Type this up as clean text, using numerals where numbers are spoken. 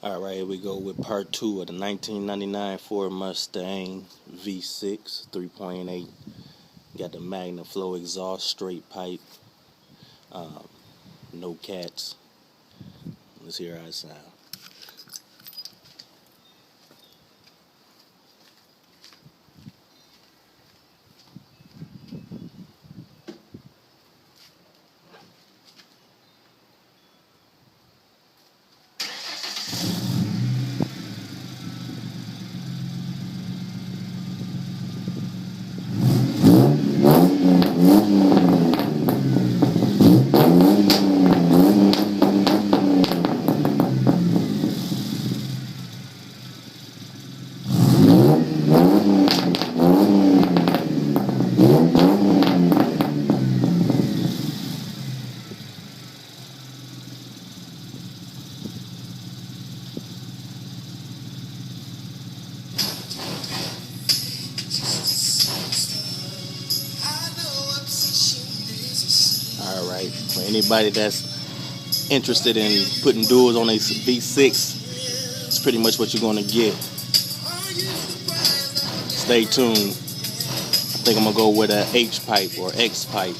Alright, here we go with part 2 of the 1999 Ford Mustang V6 3.8. Got the Magna Flow exhaust, straight pipe, no cats. Let's hear how it sounds. Alright, for anybody that's interested in putting duals on a V6, it's pretty much what you're going to get. Stay tuned. I think I'm going to go with a H pipe or X pipe.